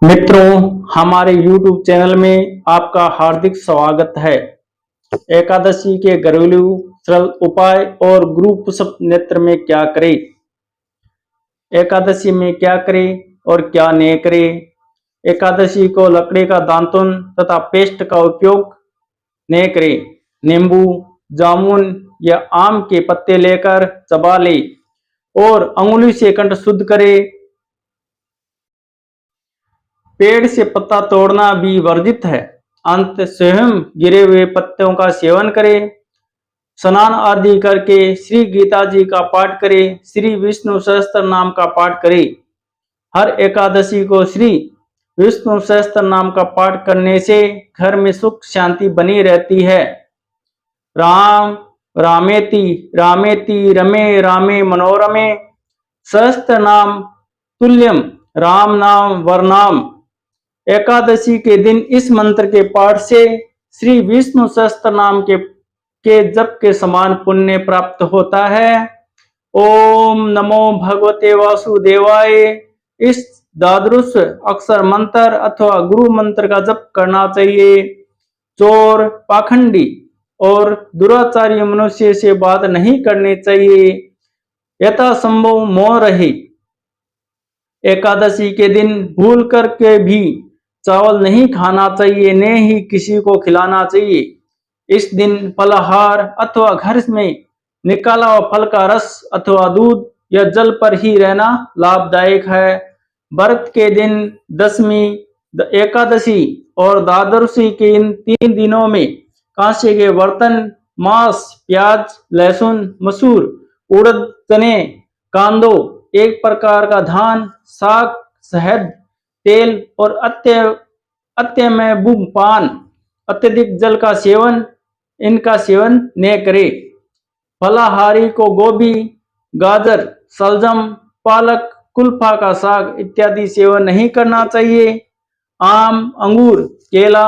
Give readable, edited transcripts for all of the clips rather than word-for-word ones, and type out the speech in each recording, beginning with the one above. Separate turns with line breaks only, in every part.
मित्रों, हमारे YouTube channel में आपका हार्दिक स्वागत है। एकादशी के घरेलू सरल उपाय और गुरु पुष्प नेत्र में क्या करें, एकादशी में क्या करें और क्या नहीं करें। एकादशी को लकड़ी का दांतुन तथा पेस्ट का उपयोग नहीं करें। नींबू, जामुन या आम के पत्ते लेकर चबा ले और अंगुली से कंठ शुद्ध करें। पेड़ से पत्ता तोड़ना भी वर्जित है। अंत स्वयं गिरे हुए पत्तों का सेवन करें। स्नान आदि करके श्री गीता जी का पाठ करें। श्री विष्णु सहस्त्र नाम का पाठ करें। हर एकादशी को श्री विष्णु सहस्त्र नाम का पाठ करने से घर में सुख शांति बनी रहती है। राम रामेति रामेति रमे रामे मनोरमे सहस्त्र नाम तुल्यम राम नाम वरनाम। एकादशी के दिन इस मंत्र के पाठ से श्री विष्णु सहस्त्र नाम के जप के समान पुण्य प्राप्त होता है। ओम नमो भगवते वासुदेवाय। इस द्वादश अक्षर मंत्र अथवा गुरु मंत्र का जप करना चाहिए। चोर, पाखंडी और दुराचारी मनुष्य से बात नहीं करनी चाहिए। यथासंभव मौन रहे। एकादशी के दिन भूल करके भी चावल नहीं खाना चाहिए, न ही किसी को खिलाना चाहिए। इस दिन फलाहार अथवा घर में निकाला हुआ फल का रस अथवा दूध या जल पर ही रहना लाभदायक है। व्रत के दिन दशमी, एकादशी और द्वादशी के इन 3 दिनों में कांसे के बर्तन, मांस, प्याज, लहसुन, मसूर, उड़द, चने, कांदो, एक प्रकार का धान, साग, शहद, तेल और अत्यम पान, अत्यधिक जल का सेवन, इनका सेवन न करे। फलाहारी को गोभी, गाजर, सलजम, पालक, कुल्फा का साग इत्यादि सेवन नहीं करना चाहिए। आम, अंगूर, केला,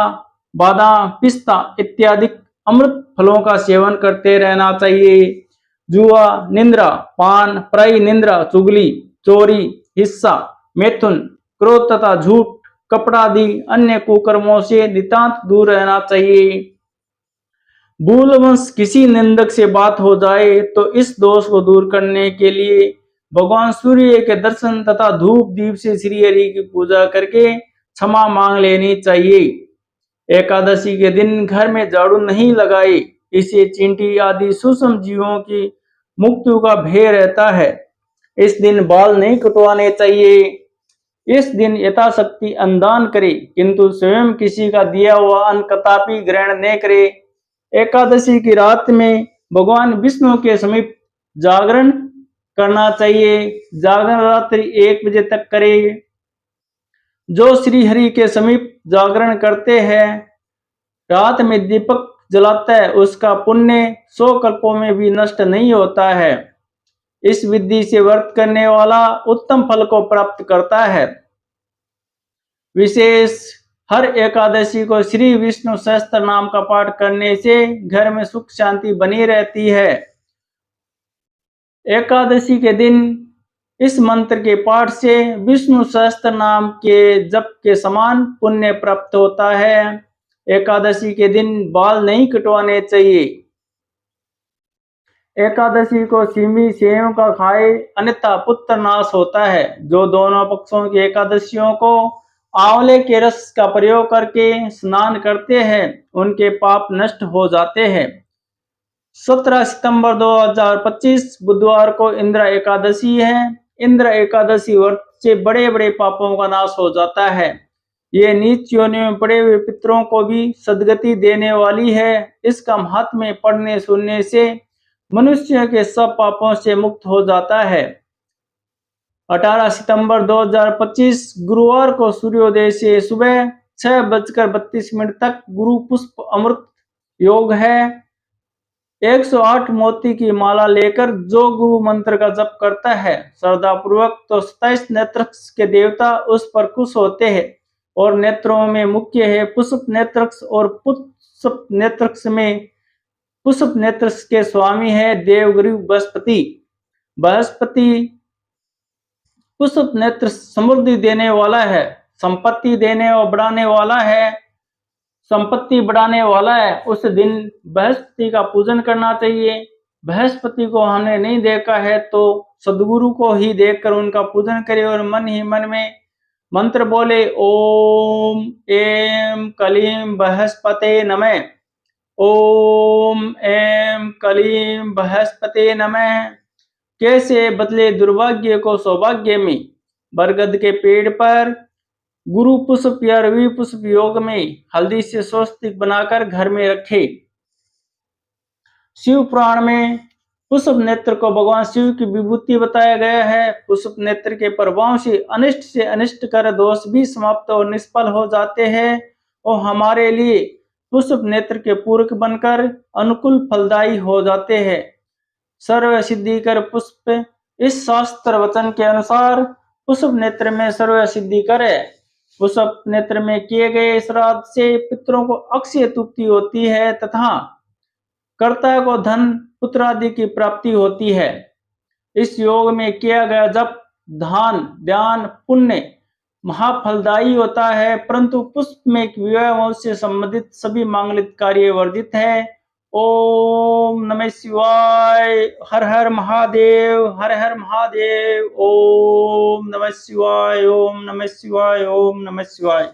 बादाम, पिस्ता इत्यादि अमृत फलों का सेवन करते रहना चाहिए। जुआ, निंद्रा, पान, पराई निंद्रा, चुगली, चोरी, हिस्सा, मैथुन, क्रोध तथा झूठ, कपड़ा आदि अन्य कुकर्मों से नितांत दूर रहना चाहिए। भूलवश किसी निंदक से बात हो जाए तो इस दोष को दूर करने के लिए भगवान सूर्य के दर्शन तथा धूप दीप से श्री हरि की पूजा करके क्षमा मांग लेनी चाहिए। एकादशी के दिन घर में झाड़ू नहीं लगाए, इससे चींटी आदि सूक्ष्म जीवों की मृत्यु का भय रहता है। इस दिन बाल नहीं कटवाने चाहिए। इस दिन यथाशक्ति अन्नदान करे, किंतु स्वयं किसी का दिया हुआ अन्न कदापि ग्रहण न करे। एकादशी की रात में भगवान विष्णु के समीप जागरण करना चाहिए। जागरण रात्रि 1 बजे तक करे। जो श्री हरि के समीप जागरण करते हैं, रात में दीपक जलाता है, उसका पुण्य 100 कल्पों में भी नष्ट नहीं होता है। इस विधि से व्रत करने वाला उत्तम फल को प्राप्त करता है। विशेष हर एकादशी को श्री विष्णु सहस्त्र नाम का पाठ करने से घर में सुख शांति बनी रहती है। एकादशी के दिन इस मंत्र के पाठ से विष्णु सहस्त्र नाम के जप के समान पुण्य प्राप्त होता है। एकादशी के दिन बाल नहीं कटवाने चाहिए। एकादशी को सिमी सेव का खाए, अन्यथा पुत्र नाश होता है। जो दोनों पक्षों की एकादशियों को आंवले के रस का प्रयोग करके स्नान करते हैं, उनके पाप नष्ट हो जाते हैं। 17 सितंबर 2025 बुधवार को इंद्र एकादशी है। इंद्र एकादशी व्रत से बड़े बड़े पापों का नाश हो जाता है। ये नीच योनि में पड़े हुए पितरों को भी सदगति देने वाली है। इसका महात्म्य पढ़ने सुनने से मनुष्य के सब पापों से मुक्त हो जाता है। 18 सितंबर 2025 गुरुवार को सूर्योदय से सुबह 6:32 तक गुरु पुष्प अमृत योग है। 108 मोती की माला लेकर जो गुरु मंत्र का जप करता है श्रद्धा पूर्वक, तो 27 नेत्रक्ष के देवता उस पर खुश होते हैं। और नेत्रों में मुख्य है पुष्प नेत्रक्ष, और पुष्प नेत्रक्ष में पुष्प नेत्रक्ष के स्वामी है देवगुरु बृहस्पति। बृहस्पति पुष्प नेत्र समृद्धि देने वाला है। संपत्ति देने और बढ़ाने वाला है, संपत्ति बढ़ाने वाला है, उस दिन बृहस्पति का पूजन करना चाहिए। बृहस्पति को हमने नहीं देखा है तो सदगुरु को ही देखकर उनका पूजन करें और मन ही मन में मंत्र बोले, ओम एम कलीम बृहस्पते नमः, ओम एम कलीम बृहस्पते नमः। कैसे बदले दुर्भाग्य को सौभाग्य में। बरगद के पेड़ पर गुरु पुष्प या रवि पुष्प योग में हल्दी से स्वस्तिक बनाकर घर में रखे। शिव पुराण में पुष्प नेत्र को भगवान शिव की विभूति बताया गया है। पुष्प नेत्र के प्रभाव से अनिष्ट कर दोष भी समाप्त और निष्फल हो जाते हैं और हमारे लिए पुष्प नेत्र के पूरक बनकर अनुकूल फलदायी हो जाते हैं। सर्व सिद्धि कर पुष्प, इस शास्त्र वचन के अनुसार पुष्प नेत्र में सर्व सिद्धि करे। पुष्प नेत्र में किए गए श्राद्ध से पितरों को अक्षय तृप्ति होती है तथा कर्ता को धन पुत्र आदि की प्राप्ति होती है। इस योग में किया गया जप, दान, ध्यान, पुण्य महाफलदायी होता है, परंतु पुष्प में विवाह से संबंधित सभी मांगलिक कार्य वर्जित है। ओम नमः शिवाय, हर हर महादेव, हर हर महादेव। ओम नमः शिवाय, ओम नमः शिवाय, ओम नमः शिवाय।